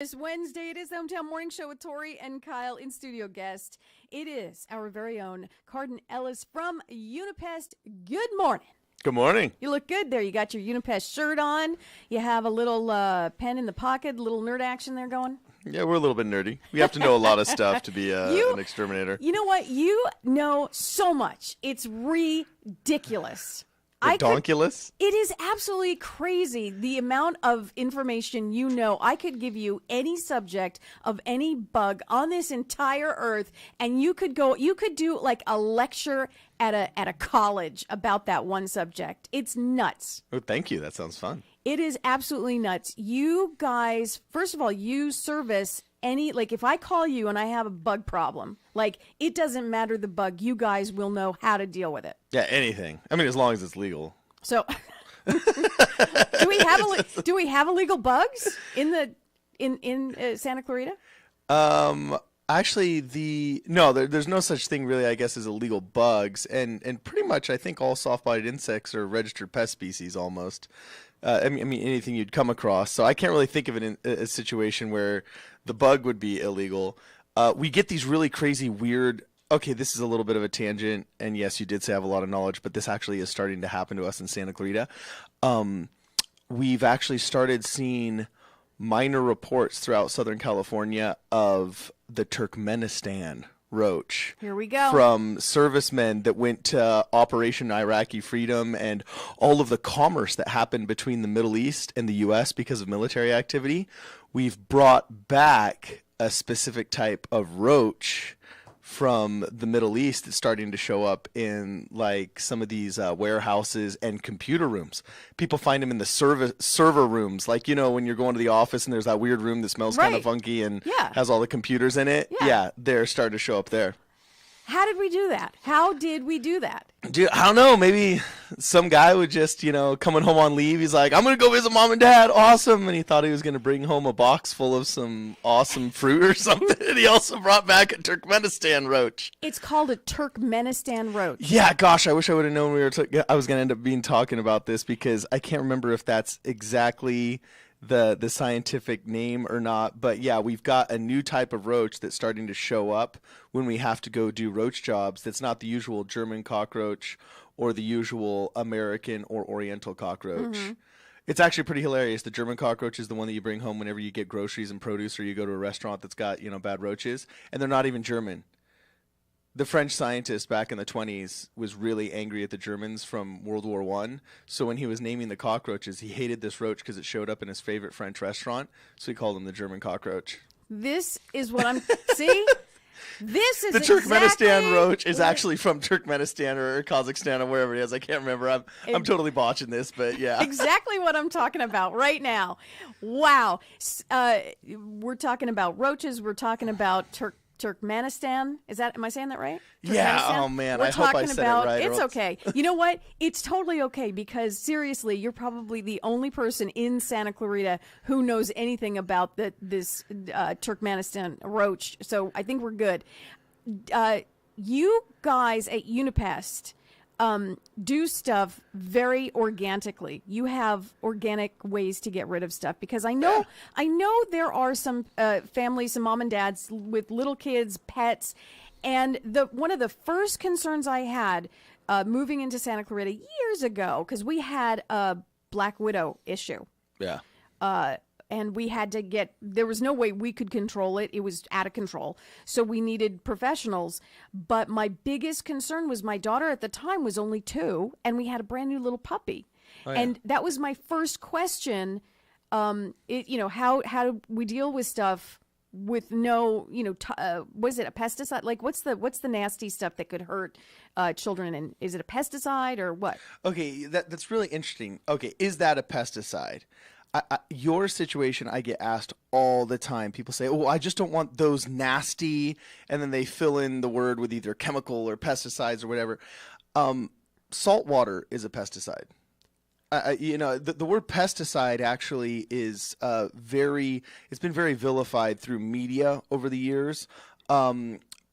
This Wednesday, it is the Hometown Morning Show with Tori and Kyle. In studio guest, it is our very own Cardon Ellis from Unipest. Good morning. Good morning. You look good there. You got your Unipest shirt on. You have a little pen in the pocket, a little nerd action there going. Yeah, we're a little bit nerdy. We have to know a lot of stuff to be an exterminator. You know what? You know so much. It's ridiculous. Redonkulous? It is absolutely crazy the amount of information you know. I could give you any subject of any bug on this entire earth, and you could do like a lecture at a college about that one subject. It's nuts. Oh, thank you. That sounds fun. It is absolutely nuts. You guys, first of all, you service like if I call you and I have a bug problem, like it doesn't matter the bug, you guys will know how to deal with it. Yeah, anything. I mean, as long as it's legal. So do we have illegal bugs in Santa Clarita? Actually, there's no such thing really, I guess, as illegal bugs, and pretty much I think all soft-bodied insects are registered pest species almost. I mean anything you'd come across. So I can't really think of it in a situation where the bug would be illegal. We get these really crazy, weird. Okay, this is a little bit of a tangent, and yes, you did say I have a lot of knowledge, but this actually is starting to happen to us in Santa Clarita. We've actually started seeing minor reports throughout Southern California of the Turkmenistan roach. Here we go. From servicemen that went to Operation Iraqi Freedom and all of the commerce that happened between the Middle East and the U.S. because of military activity. We've brought back a specific type of roach from the Middle East that's starting to show up in like some of these warehouses and computer rooms. People find them in the server rooms, like, you know, when you're going to the office and there's that weird room that smells kind of funky and has all the computers in it. Yeah, they're starting to show up there. How did we do that? How did we do that? Dude, I don't know. Maybe some guy would just, coming home on leave. He's like, I'm going to go visit mom and dad. Awesome. And he thought he was going to bring home a box full of some awesome fruit or something. And he also brought back a Turkmenistan roach. It's called a Turkmenistan roach. Yeah, gosh, I wish I would have known I was going to end up talking about this, because I can't remember if that's exactly the scientific name or not, but yeah, we've got a new type of roach that's starting to show up when we have to go do roach jobs. That's not the usual German cockroach or the usual American or Oriental cockroach. Mm-hmm. It's actually pretty hilarious. The German cockroach is the one that you bring home whenever you get groceries and produce, or you go to a restaurant that's got, bad roaches, and they're not even German. The French scientist back in the 1920s was really angry at the Germans from World War I. So when he was naming the cockroaches, he hated this roach because it showed up in his favorite French restaurant. So he called him the German cockroach. This is what I'm... See? This is the Turkmenistan roach is actually from Turkmenistan or Kazakhstan or wherever it is. I can't remember. I'm totally botching this, but yeah. Exactly what I'm talking about right now. Wow. We're talking about roaches. We're talking about Turkmenistan. Am I saying that right? Yeah. Oh man, I hope I said it right. It's okay. You know what? It's totally okay, because seriously, you're probably the only person in Santa Clarita who knows anything about this Turkmenistan roach. So I think we're good. You guys at Unipest do stuff very organically. You have organic ways to get rid of stuff, because I know there are some families, some mom and dads with little kids, pets, and one of the first concerns I had moving into Santa Clarita years ago, because we had a black widow issue. Yeah. And we had to there was no way we could control it. It was out of control. So we needed professionals. But my biggest concern was my daughter at the time was only 2, and we had a brand new little puppy. Oh, yeah. And that was my first question. How do we deal with stuff with no, was it a pesticide? Like, what's the nasty stuff that could hurt children? And is it a pesticide or what? Okay, that's really interesting. Okay, is that a pesticide? Your situation, I get asked all the time. People say, oh, I just don't want those nasty, and then they fill in the word with either chemical or pesticides or whatever. Salt water is a pesticide. The word pesticide actually is it's been very vilified through media over the years.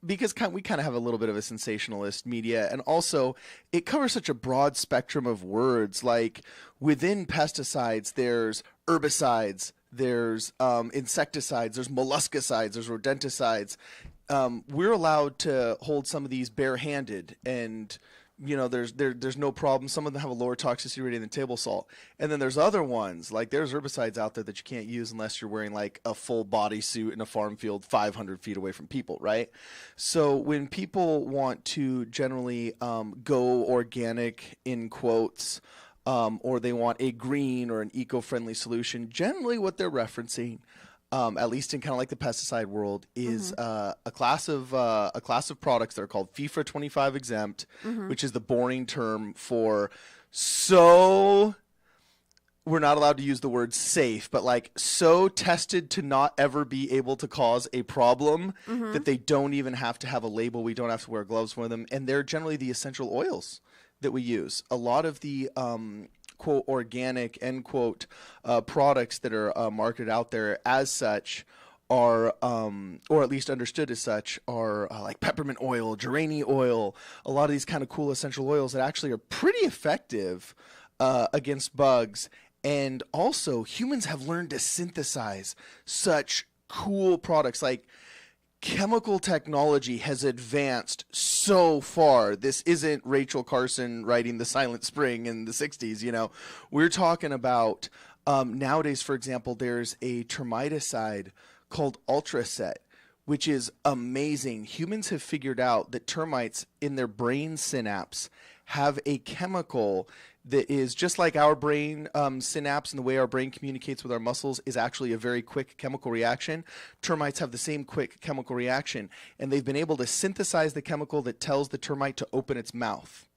Because we kind of have a little bit of a sensationalist media, and also it covers such a broad spectrum of words. Like within pesticides, there's herbicides, there's insecticides, there's molluscicides, there's rodenticides. We're allowed to hold some of these barehanded, and there's no problem. Some of them have a lower toxicity rating than table salt. And then there's other ones, like there's herbicides out there that you can't use unless you're wearing like a full body suit in a farm field 500 feet away from people, right? So when people want to generally go organic, in quotes, or they want a green or an eco-friendly solution, generally what they're referencing, at least in kind of like the pesticide world, is a class of products that are called FIFA 25 exempt, which is the boring term for we're not allowed to use the word safe, but like so tested to not ever be able to cause a problem that they don't even have to have a label. We don't have to wear gloves for them, and they're generally the essential oils that we use. A lot of the quote organic end quote products that are marketed out there as such are or at least understood as such are like peppermint oil, geranium oil, a lot of these kind of cool essential oils that actually are pretty effective against bugs. And also humans have learned to synthesize such cool products. Like chemical technology has advanced so far. This isn't Rachel Carson writing The Silent Spring in the 60s, We're talking about nowadays, for example, there's a termiticide called Ultraset, which is amazing. Humans have figured out that termites in their brain synapse have a chemical that is just like our brain synapse, and the way our brain communicates with our muscles is actually a very quick chemical reaction. Termites have the same quick chemical reaction, and they've been able to synthesize the chemical that tells the termite to open its mouth.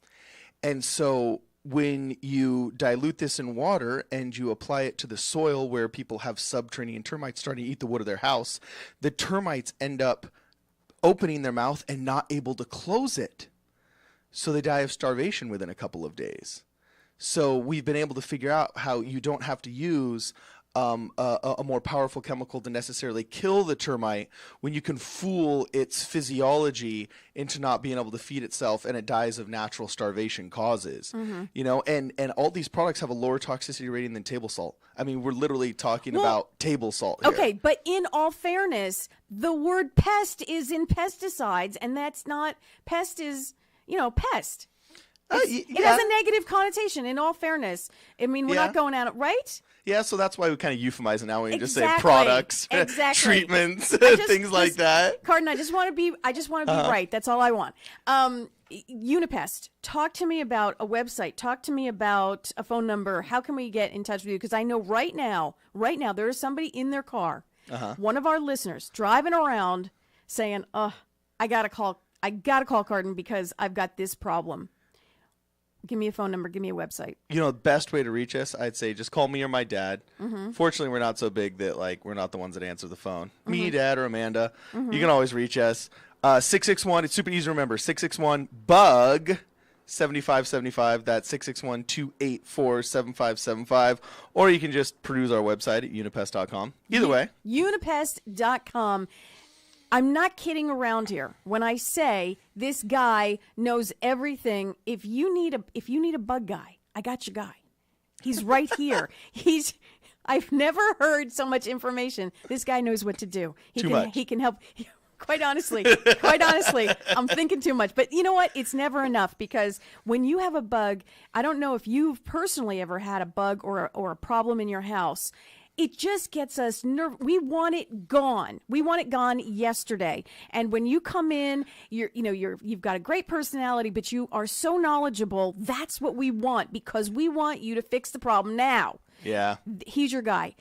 And so when you dilute this in water and you apply it to the soil where people have subterranean termites starting to eat the wood of their house, the termites end up opening their mouth and not able to close it. So they die of starvation within a couple of days. So we've been able to figure out how you don't have to use a more powerful chemical to necessarily kill the termite when you can fool its physiology into not being able to feed itself, and it dies of natural starvation causes. And all these products have a lower toxicity rating than table salt. I mean, we're literally talking about table salt here. Okay, but in all fairness, the word pest is in pesticides, and that's not, pest is, pest. It has a negative connotation, in all fairness. I mean, we're not going at it, right? Yeah, so that's why we kind of euphemize it now when you just say products, treatments, things like that. Cardon, I just want to be right. That's all I want. Unipest, talk to me about a website. Talk to me about a phone number. How can we get in touch with you? Because I know right now, there is somebody in their car, one of our listeners, driving around saying, I gotta call Cardon because I've got this problem. Give me a phone number. Give me a website. The best way to reach us, I'd say, just call me or my dad. Fortunately, we're not so big that we're not the ones that answer the phone. Me, Dad, or Amanda. You can always reach us. 661. It's super easy to remember. 661-BUG 7575. That's 661-284-7575. Or you can just peruse our website at unipest.com. Either way. Unipest.com. I'm not kidding around here when I say this guy knows everything. If you need a bug guy, I got your guy. He's right here. I've never heard so much information. This guy knows what to do. He can help. Quite honestly, I'm thinking too much. But you know what? It's never enough, because when you have a bug, I don't know if you've personally ever had a bug or a problem in your house. It just gets us nervous. We want it gone. We want it gone yesterday. And when you come in, you've got a great personality, but you are so knowledgeable. That's what we want, because we want you to fix the problem now. Yeah. He's your guy.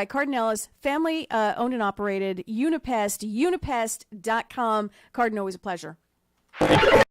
Cardon Ellis, family owned and operated, Unipest, unipest.com. Cardon, always a pleasure.